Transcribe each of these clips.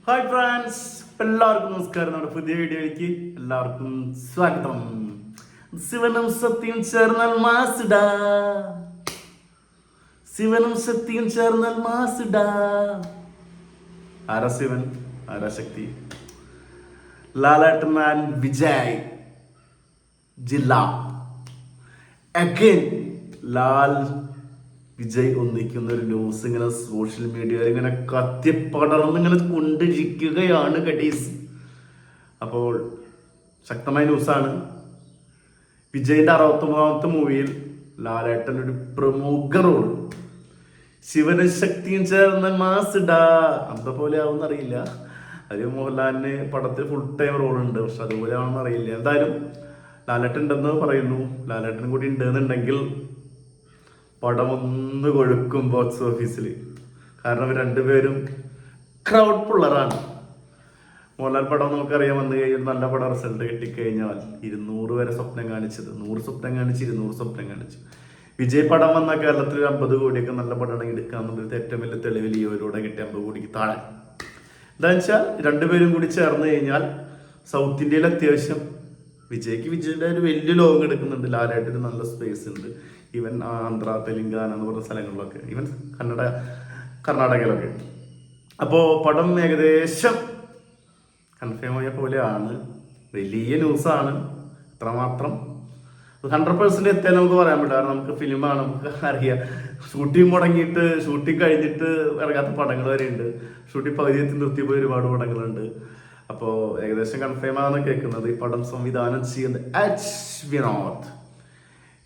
Hi friends, എല്ലാവർക്കും നമസ്കാരം. നമ്മുടെ പുതിയ വീഡിയോയിലേക്ക് എല്ലാവർക്കും സ്വാഗതം. ശിവനും സത്യം ചേർന്നാൽ മാസിടാ, ശിവനും സത്യം ചേർന്നാൽ മാസിടാ. ആരാ ശിവൻ, ആരാ ശക്തി? ലാലേട്ടൻ ആൻഡ് വിജയ് ജില്ല അഗൈൻ. ലാൽ വിജയ് ഒന്നിക്കുന്ന ഒരു ന്യൂസ് ഇങ്ങനെ സോഷ്യൽ മീഡിയയിൽ ഇങ്ങനെ കത്തിപ്പടർന്ന് ഇങ്ങനെ കൊണ്ടിരിക്കുകയാണ് ഗഡീസ്. അപ്പോൾ ശക്തമായ ന്യൂസാണ്. വിജയിന്റെ 69ാമത്തെ മൂവിയിൽ ലാലേട്ടൻ ഒരു പ്രമുഖ റോൾ. ശിവന് ശക്തിയും ചേർന്ന മാസിടാ അന്ത പോലെ ആവുമെന്ന് അറിയില്ല. അത് മോഹൻലാലിന് പടത്തിൽ ഫുൾ ടൈം റോൾ ഉണ്ട്, പക്ഷെ അതുപോലെ ആവുമെന്ന് അറിയില്ല. എന്തായാലും ലാലേട്ടൻ ഉണ്ടെന്ന് പറയുന്നു. ലാലേട്ടനും കൂടി ഉണ്ടെന്നുണ്ടെങ്കിൽ പടം ഒന്ന് കൊഴുക്കും ബോക്സ് ഓഫീസിൽ. കാരണം ഇവർ രണ്ടുപേരും ക്രൗഡ് പുള്ളറാണ്. മോഹൻലാൽ പടം നമുക്കറിയാം, വന്നു കഴിഞ്ഞാൽ നല്ല പടം റിസൾട്ട് കിട്ടിക്കഴിഞ്ഞാൽ 200 വരെ സ്വപ്നം കാണിച്ചത്, 100 സ്വപ്നം കാണിച്ച് 200 സ്വപ്നം കാണിച്ചു. വിജയ് പടം വന്ന കേരളത്തിൽ 50 കോടിയൊക്കെ നല്ല പടമാണെങ്കിൽ എടുക്കാന്നുള്ളത് ഏറ്റവും വലിയ തെളിവ് ലിയോയിലൂടെ കിട്ടിയ 50 കോടിക്ക് താഴെ. എന്താണെന്ന് വെച്ചാൽ രണ്ടുപേരും കൂടി ചേർന്ന് കഴിഞ്ഞാൽ സൗത്ത് ഇന്ത്യയിൽ അത്യാവശ്യം വിജയിന്റെ ഒരു വലിയ ലോകം എടുക്കുന്നുണ്ട്. ലാലേട്ടന് നല്ല സ്പേസ് ഉണ്ട്. ഈവൻ ആന്ധ്ര, തെലുങ്കാന എന്ന് പറഞ്ഞ സ്ഥലങ്ങളിലൊക്കെ, ഈവൻ കർണാടകയിലൊക്കെ. അപ്പോൾ പടം ഏകദേശം കൺഫേം ആയ പോലെയാണ്. വലിയ ന്യൂസാണ്. എത്രമാത്രം 100% എത്തിയാൽ നമുക്ക് പറയാൻ പറ്റില്ല. കാരണം നമുക്ക് ഫിലിമാണ്, നമുക്ക് അറിയാം. ഷൂട്ടിംഗ് മുടങ്ങിയിട്ട് ഷൂട്ടിംഗ് കഴിഞ്ഞിട്ട് ഇറങ്ങാത്ത പടങ്ങൾ വരെ ഉണ്ട്. ഷൂട്ടിംഗ് പകുതി നിർത്തിപ്പോയി ഒരുപാട് പടങ്ങളുണ്ട്. അപ്പോൾ ഏകദേശം കൺഫേം ആണെന്ന് കേൾക്കുന്നത്. ഈ പടം സംവിധാനം ചെയ്യുന്നത്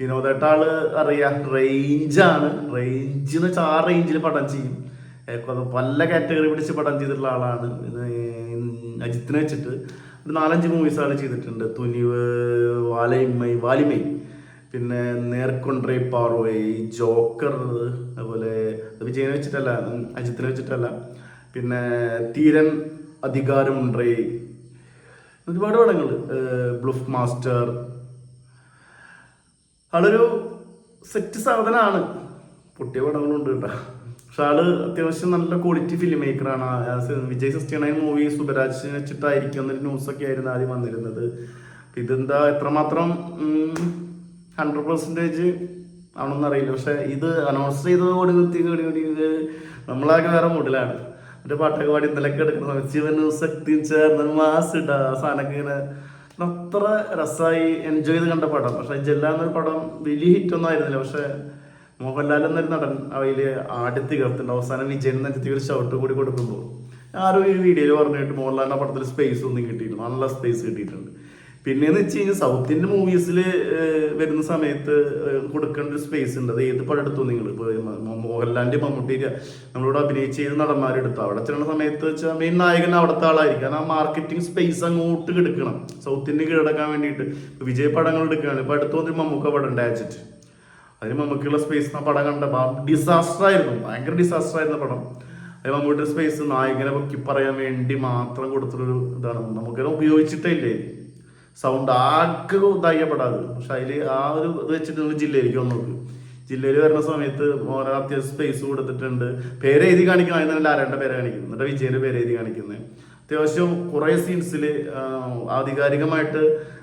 വിനോദേട്ട ആള് അറിയാം, റേഞ്ചാണ്. റേഞ്ച് എന്ന് വെച്ചാൽ ആ റേഞ്ചിൽ പടം ചെയ്യും. പല കാറ്റഗറി പിടിച്ച് പടം ചെയ്തിട്ടുള്ള ആളാണ്. അജിത്തിനെ വെച്ചിട്ട് ഒരു 4-5 മൂവീസാണ് ചെയ്തിട്ടുണ്ട്. തുനിവ്, വാലിമൈ, പിന്നെ നേർക്കൊണ്ടേ പാർവൈ, ജോക്കർ, അതുപോലെ വിജയനെ വെച്ചിട്ടല്ല, അജിത്തിനെ വെച്ചിട്ടല്ല. പിന്നെ തീരൻ അധികാരമുണ്ടേ, ഒരുപാട് പടങ്ങൾ, ബ്ലുഫ് മാസ്റ്റർ. ആളൊരു സെറ്റ് സാധനമാണ്. പൊട്ടിയ പടങ്ങളുണ്ട് കേട്ടോ. പക്ഷെ ആള് അത്യാവശ്യം നല്ല ക്വാളിറ്റി ഫിലിം മേക്കറാണ്. വിജയ് 69 മൂവി സുബരാജിനെ വെച്ചിട്ടായിരിക്കും എന്നൊരു ന്യൂസൊക്കെ ആയിരുന്നു ആദ്യം വന്നിരുന്നത്. ഇതെന്താ എത്രമാത്രം 100% ആണെന്ന് അറിയില്ല. പക്ഷെ ഇത് അനൗൺസ് ചെയ്തതോട് നമ്മളാകെ വേറെ മൂഡിലാണ്. ഒരു പാട്ടൊക്കെ പാടി ഇന്നലൊക്കെ എടുക്കുന്ന സമയത്ത് ശിവനും ശക്തിയും ചേർന്ന് മാസിടാ സാധനമൊക്കെ ഇങ്ങനെ അത്ര രസമായി എൻജോയ് ചെയ്ത് കണ്ട പടം. പക്ഷെ ജെല്ല എന്നൊരു പടം വലിയ ഹിറ്റൊന്നും ആയിരുന്നില്ല. പക്ഷെ മോഹൻലാൽ എന്നൊരു നടൻ അവയില് ആദ്യ തീർത്തുണ്ട്. അവസാനം വിജയൻ നെഞ്ചത്തി ഒരു ഷൗട്ട് കൂടി കൊടുക്കുമ്പോൾ ആരും ഈ വീഡിയോയിൽ പറഞ്ഞിട്ട് മോഹൻലാലിന്റെ പടത്തിൽ സ്പേസ് ഒന്നും കിട്ടിയില്ല. നല്ല സ്പേസ് കിട്ടിയിട്ടുണ്ട്. പിന്നെയെന്ന് വെച്ച് കഴിഞ്ഞാൽ സൗത്ത് ഇന്ത്യൻ മൂവീസിൽ വരുന്ന സമയത്ത് കൊടുക്കേണ്ട ഒരു സ്പേസ് ഉണ്ട്. അത് ഏത് പടം എടുത്തു നിങ്ങൾ? ഇപ്പോൾ മോഹൻലാലിന്റെ മമ്മൂട്ടിയുടെ നമ്മളോട് അഭിനയിച്ച് ചെയ്ത് നടന്മാരെടുത്തു. അവിടെ ചെല്ലുന്ന സമയത്ത് വെച്ചാൽ മെയിൻ നായകൻ അവിടുത്തെ ആളായിരിക്കും. കാരണം ആ മാർക്കറ്റിംഗ് സ്പേസ് അങ്ങോട്ട് കിടക്കണം സൗത്ത് ഇന്ത്യ കീഴടക്കാൻ വേണ്ടിയിട്ട്. ഇപ്പോൾ വിജയ് പടങ്ങൾ എടുക്കുകയാണ്. ഇപ്പോൾ അടുത്ത് വന്നൊരു മമ്മൂക്ക പടം ഉണ്ടാച്ചിട്ട് അതിന് മമ്മൂക്കുള്ള സ്പേസ് ആ പടം കണ്ട ഡിസാസ്റ്റർ ആയിരുന്നു. ഭയങ്കര ഡിസാസ്റ്റർ ആയിരുന്ന പടം. അത് മമ്മൂട്ടിയുടെ സ്പേസ് നായകനെ പൊക്കി പറയാൻ വേണ്ടി മാത്രം കൊടുത്തൊരു ഇതാണ്. നമുക്കത് ഉപയോഗിച്ചിട്ടേ ഇല്ലേ, സൗണ്ട് ആകെ ഇതായപ്പെടാത്. പക്ഷെ അതിൽ ആ ഒരു ഇത് വെച്ചിട്ട് നിങ്ങൾ ജില്ലയിലേക്ക് വന്ന് നോക്ക്. ജില്ലയിൽ വരുന്ന സമയത്ത് അത്യാവശ്യം സ്പേസ് കൊടുത്തിട്ടുണ്ട്. പേര് എഴുതി കാണിക്കണം. അതിന് തന്നെ ആരാണ്ട പേര് കാണിക്കുന്നത്, എന്നിട്ട് വിജയന്റെ പേര് എഴുതി കാണിക്കുന്നത്. അത്യാവശ്യം കുറേ സീൻസിൽ ആധികാരികമായിട്ട്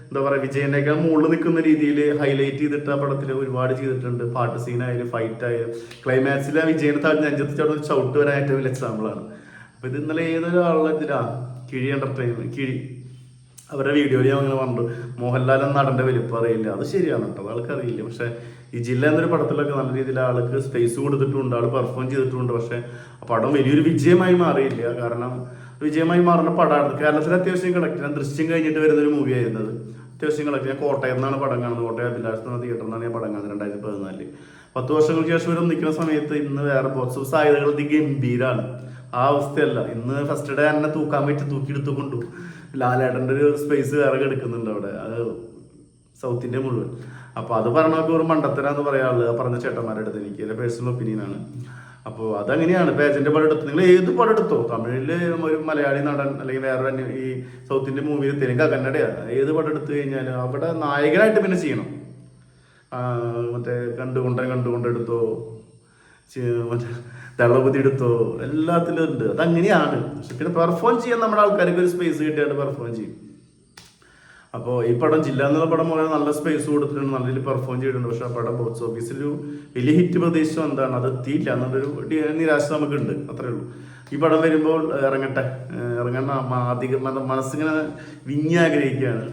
എന്താ പറയുക, വിജയനേക്കാൾ മുകളിൽ നിൽക്കുന്ന രീതിയിൽ ഹൈലൈറ്റ് ചെയ്തിട്ട് ആ പടത്തിൽ ഒരുപാട് ചെയ്തിട്ടുണ്ട്. പാട്ട് സീനായാലും ഫൈറ്റ് ആയാലും ക്ലൈമാക്സിൽ ആ വിജയനെ താഴ്ന്ന അഞ്ചത്ത് ചവിട്ട് ചവിട്ട് വരാൻ ഏറ്റവും വലിയ എക്സാമ്പിളാണ്. അപ്പൊ ഇത് ഇന്നലെ ഏതൊരാളെതിരാ കിഴി എന്റർടൈൻമെന്റ് കിഴി അവരുടെ വീഡിയോയിൽ ഞാൻ അങ്ങനെ പറഞ്ഞു, മോഹൻലാൽ എന്ന നടന്റെ വലിപ്പം അറിയില്ല. അത് ശരിയാണ് കേട്ടോ, അത് ആൾക്കറിയില്ല. പക്ഷെ ഈ ജില്ല എന്നൊരു പടത്തിലൊക്കെ നല്ല രീതിയിൽ ആൾക്ക് സ്പേസ് കൊടുത്തിട്ടുണ്ട്, ആൾ പെർഫോം ചെയ്തിട്ടുണ്ട്. പക്ഷെ ആ പടം വലിയൊരു വിജയമായി മാറിയില്ല. കാരണം വിജയമായി മാറുന്ന പടമാണ്. കേരളത്തിൽ അത്യാവശ്യം കളക്ട്. ഞാൻ ദൃശ്യം കഴിഞ്ഞിട്ട് വരുന്നൊരു മൂവി ആയിരുന്നത്. അത്യാവശ്യം കളക്ട്. ഞാൻ കോട്ടയം നിന്നാണ് പടം കാണുന്നത്. കോട്ടയം അഭിലാഷ് തിയേറ്ററിൽ നിന്നാണ് ഞാൻ പടം കാണുന്നത് 2014. 10 വർഷങ്ങൾക്ക് ശേഷം ഇവർ നിൽക്കുന്ന സമയത്ത് ഇന്ന് വേറെ ബോക്സ് സാധ്യതകൾ ഗംഭീരാണ്. ആ അവസ്ഥയല്ല. ഇന്ന് ഫസ്റ്റ് ഡേ എന്നെ തൂക്കാൻ പറ്റി തൂക്കിയെടുത്തു കൊണ്ടു. ലാലേട്ടൻ്റെ ഒരു സ്പേസ് വേറെ എടുക്കുന്നുണ്ട് അവിടെ, അത് സൗത്ത് ഇന്ത്യ മുഴുവൻ. അപ്പൊ അത് പറഞ്ഞൊക്കെ ഒരു മണ്ടത്തരാന്ന് പറയാനുള്ളത് പറഞ്ഞ ചേട്ടന്മാരുടെ അടുത്ത്. എനിക്ക് എൻ്റെ പേഴ്സണൽ ഒപ്പീനിയനാണ്. അപ്പോൾ അതങ്ങനെയാണ്. പേജന്റെ പടം എടുത്തു, നിങ്ങൾ ഏത് പടം എടുത്തോ, തമിഴില് ഒരു മലയാളി നടൻ അല്ലെങ്കിൽ വേറെ ഈ സൗത്ത് ഇന്ത്യൻ മൂവിയിൽ തെലുങ്ക കന്നഡയാ ഏത് പടം എടുത്തു കഴിഞ്ഞാൽ അവിടെ നായകനായിട്ട് പിന്നെ ചെയ്യണം. മറ്റേ കണ്ടുകൊണ്ടെടുത്തോ, മറ്റേ ദളപതി എടുത്തോ, എല്ലാത്തിലും ഉണ്ട്. അതങ്ങനെയാണ്. പക്ഷെ പിന്നെ പെർഫോം ചെയ്യാൻ നമ്മുടെ ആൾക്കാർക്ക് ഒരു സ്പേസ് കിട്ടിയാണ്ട് പെർഫോം ചെയ്യും. അപ്പോൾ ഈ പടം ജില്ല എന്നുള്ള പടം പോലെ നല്ല സ്പേസ് കൊടുത്തിട്ടുണ്ട്, നല്ല രീതിയിൽ പെർഫോം ചെയ്തിട്ടുണ്ട്. പക്ഷെ ആ പടം ബോക്സ് ഓഫീസിൽ ഒരു വലിയ ഹിറ്റ് പ്രതീക്ഷിച്ചു എന്താണ്, അത് എത്തിയില്ല എന്നുള്ളൊരു നിരാശ നമുക്കുണ്ട്. അത്രേ ഉള്ളൂ. ഈ പടം വരുമ്പോൾ ഇറങ്ങേണ്ട അധികം മനസ്സിങ്ങനെ വിഞ്ഞാഗ്രഹിക്കുകയാണ്,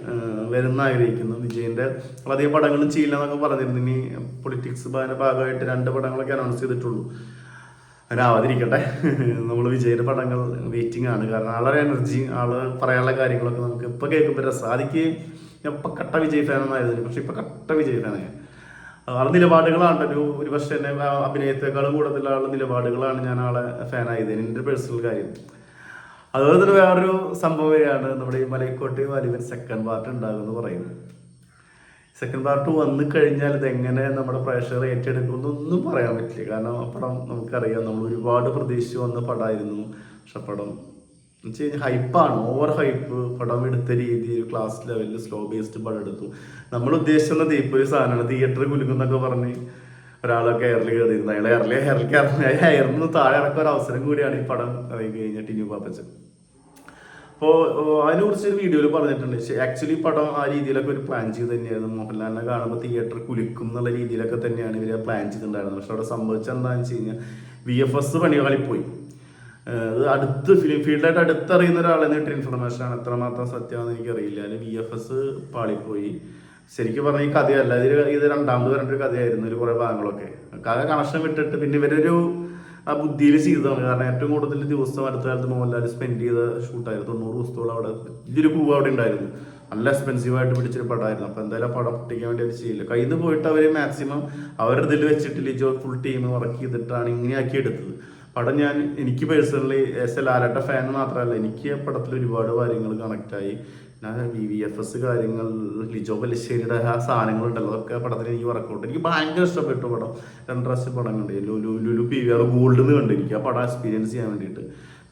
ആഗ്രഹിക്കുന്നു. വിജയന്റെ അധികം പടങ്ങളും ചെയ്യില്ല എന്നൊക്കെ പറഞ്ഞിരുന്നു. ഇനി പൊളിറ്റിക്സ് ഭാഗമായിട്ട് 2 പടങ്ങളൊക്കെ അനൗൺസ് ചെയ്തിട്ടുള്ളൂ. അതിനാവാതിരിക്കട്ടെ. നമ്മൾ വിജയുടെ പടങ്ങൾ വെയിറ്റിംഗ് ആണ്. കാരണം ആളൊരു എനർജി, ആള് പറയാനുള്ള കാര്യങ്ങളൊക്കെ നമുക്ക് ഇപ്പൊ കേൾക്കുമ്പോൾ രസം. ആദ്യക്ക് ഞാൻ ഇപ്പൊ കട്ട വിജയ് ഫാനൊന്നായിരുന്നു, പക്ഷെ ഇപ്പൊ കട്ട വിജയ് ഫാനാണ്. ആളെ നിലപാടുകളാണ് ഒരു പക്ഷെ എന്നെ അഭിനയത്തെക്കാളും കൂടുതൽ ആളുടെ നിലപാടുകളാണ് ഞാൻ ആളെ ഫാനായത്, എൻ്റെ പേഴ്സണൽ കാര്യം. അതുപോലെ തന്നെ വേറൊരു സംഭവം വരികയാണ്, നമ്മുടെ ഈ മലൈക്കോട്ടെ വാലിബൻ സെക്കൻഡ് പാർട്ട് ഉണ്ടാകുമെന്ന് പറയുന്നത്. സെക്കൻഡ് പാർട്ട് വന്നു കഴിഞ്ഞാൽ ഇതെങ്ങനെ നമ്മുടെ പ്രേക്ഷകർ ഏറ്റെടുക്കുമെന്നൊന്നും പറയാൻ പറ്റില്ല. കാരണം പടം നമുക്കറിയാം, നമ്മൾ ഒരുപാട് പ്രതീക്ഷിച്ച് വന്ന പടമായിരുന്നു. പക്ഷെ പടം എന്ന് വെച്ച് കഴിഞ്ഞാൽ ഹൈപ്പാണ്, ഓവർ ഹൈപ്പ്. പടം എടുത്ത രീതി ഒരു ക്ലാസ് ലെവലിൽ സ്ലോ ബേസ്ഡ് പടം എടുത്തു. നമ്മൾ ഉദ്ദേശിക്കുന്ന തീപ്പൊരു സാധനമാണ്. തിയേറ്ററിൽ കുലുക്കുന്നൊക്കെ പറഞ്ഞ് ഒരാളൊക്കെ എയറിൽ കയറിയിരുന്നു. അയാൾ എയറിന്ന് താഴെ ഇറക്കാൻ ഒരു അവസരം കൂടിയാണ് ഈ പടം കഴിഞ്ഞ ടിനു പാപ്പച്ചൻ. അപ്പോൾ അതിനെക്കുറിച്ച് ഒരു വീഡിയോയിൽ പറഞ്ഞിട്ടുണ്ട്. ആക്ച്വലി പടം ആ രീതിയിലൊക്കെ ഒരു പ്ലാൻ ചെയ്ത് തന്നെയായിരുന്നു. മോഹൻലാലിനെ കാണുമ്പോൾ തിയേറ്റർ കുലിക്കും എന്നുള്ള രീതിയിലൊക്കെ തന്നെയാണ് ഇവർ പ്ലാൻ ചെയ്തിട്ടുണ്ടായിരുന്നത്. പക്ഷെ അവിടെ സംഭവിച്ചത് എന്താണെന്ന് വെച്ച് കഴിഞ്ഞാൽ VFS പണികളിപ്പോയി. അത് അടുത്ത് ഫിലിം ഫീൽഡായിട്ട് അടുത്തറിയുന്ന ഒരാളെന്ന് കിട്ടിയ ഇൻഫർമേഷനാണ്. എത്രമാത്രം സത്യമാണെന്ന് എനിക്കറിയില്ല. അതിൽ VFS പാളിപ്പോയി. ശരിക്കും പറഞ്ഞാൽ ഈ കഥയല്ല, ഇത് രണ്ടാമത് വരേണ്ടൊരു കഥയായിരുന്നു. ഒരു കുറേ ഭാഗങ്ങളൊക്കെ കഥ കണക്ഷൻ വിട്ടിട്ട് പിന്നെ ഇവരൊരു ആ ബുദ്ധിയിൽ ചെയ്തതാണ്. കാരണം ഏറ്റവും കൂടുതൽ ദിവസം അടുത്ത കാലത്ത് മോഹൻലാൽ സ്പെൻഡ് ചെയ്ത ഷൂട്ടായിരുന്നു. 90 ദിവസത്തോളം അവിടെ ഇതൊരു പൂവ് അവിടെ ഉണ്ടായിരുന്നു. നല്ല എക്സ്പെൻസീവായിട്ട് പിടിച്ചൊരു പടമായിരുന്നു. അപ്പോൾ എന്തായാലും ആ പടം പൊട്ടിക്കാൻ വേണ്ടി അത് ചെയ്യില്ല. കയ്യിൽ നിന്ന് പോയിട്ട് അവർ മാക്സിമം അവരുടെ ഇതിൽ വെച്ചിട്ട് ലിജോ ഫുൾ ടീം വർക്ക് ചെയ്തിട്ടാണ് ഇങ്ങനെയാക്കി എടുത്തത് പടം. എനിക്ക് പേഴ്സണലി ലാലേട്ട ഫാൻ മാത്രമല്ല, എനിക്ക് ആ പടത്തിൽ ഒരുപാട് കാര്യങ്ങൾ കണക്റ്റായി. VFS കാര്യങ്ങൾ, ലിജോ പല്ലിശ്ശേരിയുടെ ആ സാധനങ്ങളുണ്ടല്ലോ, അതൊക്കെ പടത്തിൽ എനിക്ക് വർക്കൗട്ട്. എനിക്ക് ഭയങ്കര ഇഷ്ടപ്പെട്ടു പടം. 2 പ്രാവശ്യം പടം കണ്ട്. ലുലു PVR ഗോൾഡ് എന്ന് കണ്ട് എനിക്ക് ആ പടം എക്സ്പീരിയൻസ് ചെയ്യാൻ വേണ്ടിയിട്ട്.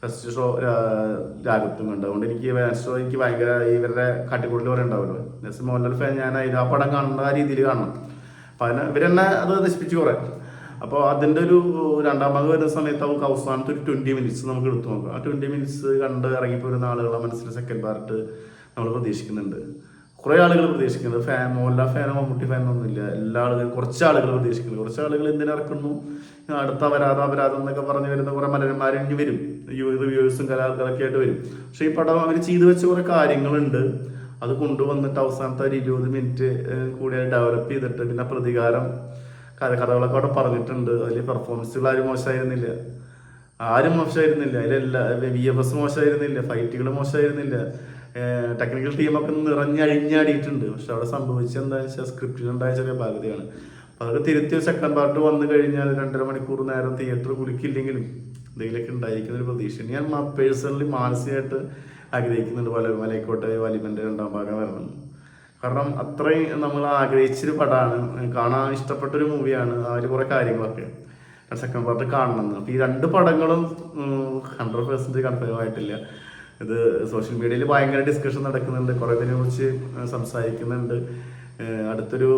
ഫസ്റ്റ് ഷോ രാഗത്തും കണ്ട്. അതുകൊണ്ട് എനിക്ക് ഭയങ്കര ഇവരുടെ കാട്ടിക്കൂടൽ പോലെ ഉണ്ടാവുമല്ലോ, മോഹൻലാൽ ഫാൻ. ഞാൻ ആ പടം കാണുന്ന ആ രീതിയിൽ കാണണം. അപ്പം ഇവരെന്നെ അത് നശിപ്പിച്ച് കുറേ. അപ്പോൾ അതിൻ്റെ ഒരു 2ാം ഭാഗം വരുന്ന സമയത്ത് നമുക്ക് അവസാനത്തെ ഒരു 20 മിനിറ്റ്സ് നമുക്ക് എടുത്തു നോക്കാം. ആ 20 മിനിറ്റ്സ് കണ്ട് ഇറങ്ങിപ്പോരുന്ന ആളുകളെ മനസ്സിൽ സെക്കൻഡ് പാർട്ട് നമ്മൾ പ്രതീക്ഷിക്കുന്നുണ്ട്. കുറേ ആളുകൾ പ്രതീക്ഷിക്കുന്നുണ്ട്. മോഹൻലാൽ ഫാനോ മമ്മൂട്ടി ഫാനൊന്നുമില്ല. എല്ലാ ആളുകളും, കുറച്ച് ആളുകൾ പ്രതീക്ഷിക്കുന്നു. കുറച്ച് ആളുകൾ എന്തിനിറക്കുന്നു, അടുത്ത അപരാധം എന്നൊക്കെ പറഞ്ഞു വരുന്ന കുറേ മലരന്മാരിഞ്ഞ് വരും, റിവ്യൂവേഴ്സും കലാകാരൊക്കെ ആയിട്ട് വരും. പക്ഷേ ഈ പടം അവർ ചെയ്തു വെച്ച കുറേ കാര്യങ്ങളുണ്ട്. അത് കൊണ്ടുവന്നിട്ട് അവസാനത്തെ ഒരു 20 മിനിറ്റ് കൂടി ഡെവലപ്പ് ചെയ്തിട്ട് പിന്നെ പ്രതികാരം കഥകളൊക്കെ അവിടെ പറഞ്ഞിട്ടുണ്ട്. അതിൽ പെർഫോമൻസുകൾ ആരും മോശമായിരുന്നില്ല. അതിലെല്ലാ VFS മോശമായിരുന്നില്ല, ഫൈറ്റുകൾ മോശമായിരുന്നില്ല, ടെക്നിക്കൽ ടീമൊക്കെ നിറഞ്ഞഴിഞ്ഞാടിയിട്ടുണ്ട്. പക്ഷെ അവിടെ സംഭവിച്ചത് എന്താണെന്ന് വെച്ചാൽ സ്ക്രിപ്റ്റിലുണ്ടായ ചെറിയ ബാധ്യതയാണ്. അപ്പോൾ അതൊക്കെ തിരുത്തി സെക്കൻഡ് പാർട്ട് വന്നു കഴിഞ്ഞാൽ 2.5 മണിക്കൂർ നേരം തിയേറ്റർ കുലുക്കില്ലെങ്കിലും എന്തെങ്കിലുമൊക്കെ ഉണ്ടായിരിക്കുന്ന ഒരു പ്രതീക്ഷ ഞാൻ പേഴ്സണലി മാനസികമായിട്ട് ആഗ്രഹിക്കുന്നുണ്ട്. മലൈക്കോട്ടെ വാലിബൻ്റെ 2ാം ഭാഗം വരണം. കാരണം അത്രയും നമ്മൾ ആഗ്രഹിച്ചൊരു പടമാണ്, കാണാൻ ഇഷ്ടപ്പെട്ടൊരു മൂവിയാണ്. അതിൽ കുറേ കാര്യങ്ങളൊക്കെ സെക്കൻഡ് പാർട്ട് കാണണമെന്ന്. അപ്പോൾ ഈ 2 പടങ്ങളും 100% കൺഫേം ആയിട്ടില്ല. ഇത് സോഷ്യൽ മീഡിയയിൽ ഭയങ്കര ഡിസ്കഷൻ നടക്കുന്നുണ്ട്, കുറേ ഇതിനെക്കുറിച്ച് സംസാരിക്കുന്നുണ്ട്. അടുത്തൊരു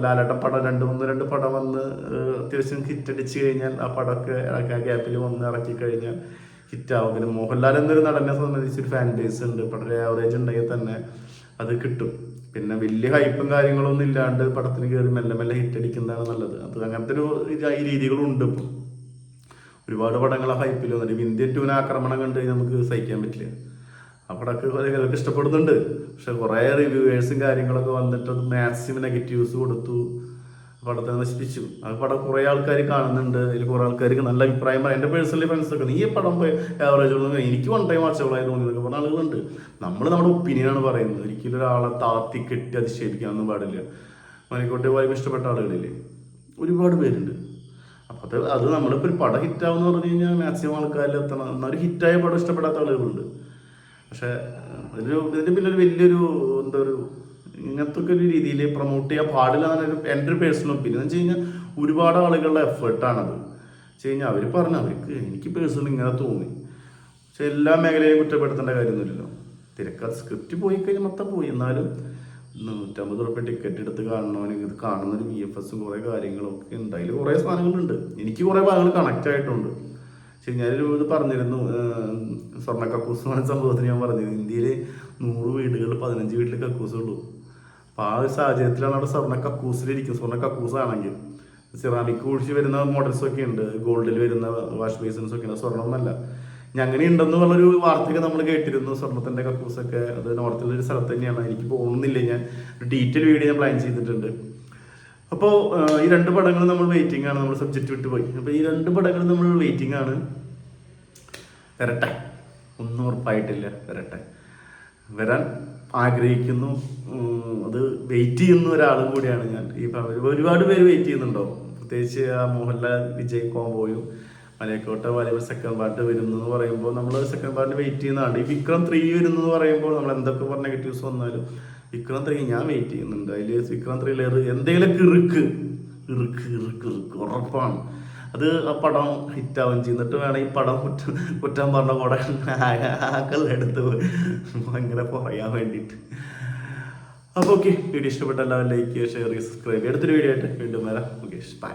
ലാലേട്ട പടം 2 പടം വന്ന് അത്യാവശ്യം ഹിറ്റടിച്ച് കഴിഞ്ഞാൽ ആ പടമൊക്കെ ഗ്യാപ്പിൽ വന്ന് ഇറക്കി കഴിഞ്ഞാൽ ഹിറ്റാവും. പിന്നെ മോഹൻലാൽ എന്നൊരു നടനെ സംബന്ധിച്ചൊരു ഫാൻ ബേസ് ഉണ്ട്. പടം ആവറേജ് ഉണ്ടെങ്കിൽ തന്നെ അത് കിട്ടും. പിന്നെ വലിയ ഹൈപ്പും കാര്യങ്ങളൊന്നും ഇല്ലാണ്ട് പടത്തിന് കയറി മെല്ലെ ഹിറ്റടിക്കുന്നതാണ് നല്ലത്. അത് അങ്ങനത്തെ ഒരു രീതികളുണ്ട്. ഇപ്പം ഒരുപാട് പടങ്ങൾ ആ ഹൈപ്പിൽ വന്നിട്ട് ഇന്ത്യൻ 2 ആക്രമണം കണ്ട് നമുക്ക് സഹിക്കാൻ പറ്റില്ല. ആ പടമൊക്കെ ചിലർക്ക് ഇഷ്ടപ്പെടുന്നുണ്ട്. പക്ഷെ കുറേ റിവ്യൂവേഴ്സും കാര്യങ്ങളൊക്കെ വന്നിട്ട് അത് മാക്സിമം നെഗറ്റീവ്സ് കൊടുത്തു, പടത്തെ നശിപ്പിച്ചു. ആ പടം കുറേ ആൾക്കാർ കാണുന്നുണ്ട്. അതിൽ കുറേ ആൾക്കാർക്ക് നല്ല അഭിപ്രായം പറയാം. എൻ്റെ പേഴ്സണലി ഫ്രണ്ട്സൊക്കെ ഈ പടം ആവറേജ് ഉള്ളൂ, എനിക്ക് 1 ടൈം വാച്ചബിളായി തോന്നിയതൊക്കെ പറഞ്ഞ ആളുകളുണ്ട്. നമ്മൾ നമ്മുടെ ഒപ്പീനിയനാണ് പറയുന്നത്. ഒരിക്കലും ഒരാളെ താത്തി കെട്ടി അതിശയിപ്പിക്കാനൊന്നും പാടില്ല. മലൈക്കോട്ടെ വാലിബൻ ഇഷ്ടപ്പെട്ട ആളുകളില്ലേ, ഒരുപാട് പേരുണ്ട്. അപ്പോൾ അത് നമ്മളിപ്പോൾ ഒരു പടം ഹിറ്റാവെന്ന് പറഞ്ഞു കഴിഞ്ഞാൽ മാക്സിമം ആൾക്കാരിൽ എത്തണം. എന്നാൽ ഹിറ്റായ പടം ഇഷ്ടപ്പെടാത്ത ആളുകളുണ്ട്. പക്ഷേ ഇതിൻ്റെ പിന്നെ ഒരു വലിയൊരു ഇങ്ങനത്തെ ഒക്കെ ഒരു രീതിയിൽ പ്രൊമോട്ട് ചെയ്യാൻ പാടില്ല എന്നൊരു എൻ്റെ ഒരു പേഴ്സണൽ ഒപ്പീനിയൻ. എന്ന് വെച്ച് കഴിഞ്ഞാൽ ഒരുപാട് ആളുകളുടെ എഫേർട്ടാണത്. വെച്ച് കഴിഞ്ഞാൽ അവർ പറഞ്ഞു, എനിക്ക് പേഴ്സണൽ ഇങ്ങനെ തോന്നി. പക്ഷെ എല്ലാ മേഖലയും കുറ്റപ്പെടുത്തേണ്ട കാര്യമൊന്നുമില്ലല്ലോ. തിരക്കഥ സ്ക്രിപ്റ്റ് പോയി കഴിഞ്ഞാൽ മൊത്തം പോയി. എന്നാലും 150 ടിക്കറ്റ് എടുത്ത് കാണണമെങ്കിൽ ഇത് കാണുന്നൊരു VFS കുറേ കാര്യങ്ങളൊക്കെ ഉണ്ട്. അതിൽ കുറേ സാധനങ്ങളുണ്ട്. എനിക്ക് കുറേ ഭാഗങ്ങൾ കണക്റ്റ് ആയിട്ടുണ്ട്. പക്ഷെ ഞാനൊരു ഇത് പറഞ്ഞിരുന്നു, സ്വർണ്ണ കക്കൂസ് എന്ന് പറഞ്ഞ സംഭവത്തിന് ഞാൻ പറഞ്ഞിരുന്നു, ഇന്ത്യയിൽ 100 വീടുകളിൽ 15 വീട്ടിൽ കക്കൂസുള്ളൂ. അപ്പോൾ ആ ഒരു സാഹചര്യത്തിലാണ് അവിടെ സ്വർണ്ണ കക്കൂസിലിരിക്കും. സ്വർണ്ണ കക്കൂസാണെങ്കിൽ സിറാമിക് കുഴിച്ച് വരുന്ന മോഡൽസൊക്കെ ഉണ്ട്, ഗോൾഡിൽ വരുന്ന വാഷ് ബേസിൻസൊക്കെ ഉണ്ട്, സ്വർണ്ണമൊന്നല്ല. അങ്ങനെ ഉണ്ടെന്നുള്ളൊരു വാർത്തയൊക്കെ നമ്മൾ കേട്ടിരുന്നു. സ്വർണ്ണത്തിൻ്റെ കക്കൂസൊക്കെ അത് നോർത്തിലൊരു സ്ഥലത്ത് തന്നെയാണ്. എനിക്ക് പോകുന്നില്ല, ഞാൻ ഒരു ഡീറ്റെയിൽ വീഡിയോ ഞാൻ പ്ലാൻ ചെയ്തിട്ടുണ്ട്. അപ്പോൾ ഈ 2 പടങ്ങൾ നമ്മൾ വെയിറ്റിംഗ് ആണ്. നമ്മൾ സബ്ജക്റ്റ് വിട്ട് പോയി. അപ്പോൾ ഈ 2 പടങ്ങൾ നമ്മൾ വെയിറ്റിംഗ് ആണ്. വരട്ടെ, ഒന്നും ഉറപ്പായിട്ടില്ല, വരട്ടെ, വരാൻ ആഗ്രഹിക്കുന്നു. അത് വെയിറ്റ് ചെയ്യുന്ന ഒരാളും കൂടിയാണ് ഞാൻ. ഈ ഒരുപാട് പേര് വെയിറ്റ് ചെയ്യുന്നുണ്ടോ, പ്രത്യേകിച്ച് ആ മോഹൻലാൽ വിജയ് കോംബോയും മലയക്കോട്ട വലിയ സെക്കൻഡ് പാർട്ട് വരുന്നു എന്ന് പറയുമ്പോൾ നമ്മൾ സെക്കൻഡ് പാർട്ട് വെയിറ്റ് ചെയ്യുന്നതാണ്. ഈ വിക്രം 3 വരുന്നു എന്ന് പറയുമ്പോൾ നമ്മൾ എന്തൊക്കെ പറഞ്ഞ നെഗറ്റീവ്സ് വന്നാലും വിക്രം 3 ഞാൻ വെയിറ്റ് ചെയ്യുന്നുണ്ട്. അതിൽ വിക്രം 3 എന്തെങ്കിലുമൊക്കെ ഇറുക്ക് ഉറപ്പാണ്. അത് ആ പടം ഹിറ്റാവും ചെയ്യുന്നിട്ട് വേണം ഈ പടം കുറ്റം പറഞ്ഞ കൂടെ ആക്കളെടുത്ത് അങ്ങനെ പറയാൻ വേണ്ടിയിട്ട്. അപ്പോൾ ഓക്കെ, വീഡിയോ ഇഷ്ടപ്പെട്ട എല്ലാവരും ലൈക്ക് ചെയ്യുക, ഷെയർ ചെയ്യുക, സബ്സ്ക്രൈബ് ചെയ്യുക. അടുത്തൊരു വീഡിയോ ആയിട്ട് വീണ്ടും വരാം. Okay, by.